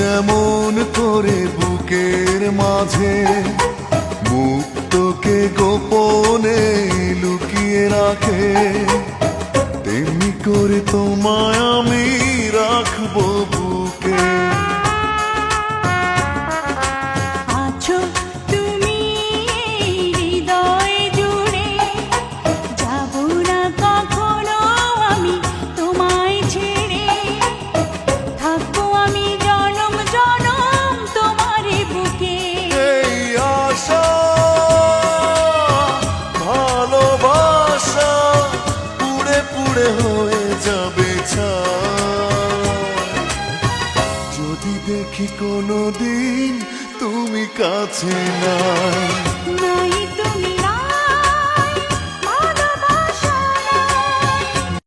যেমন করে বুকের মাঝে মুক্তকে গোপনে লুকিয়ে রাখে, তেমনি করে তোমায় আমি রাখবো বুকে। আছো তুমি হৃদয় জুড়ে, যাব না কখনো আমি তোমায় ছেড়ে, থাকবো আমি জনম জনম তোমারই বুকে। এই আশা ভালোবাসা পুড়ে পুড়ে হয়ে যাবে ছাই, যদি দেখি কোনোদিন তুমি কাছে নাই।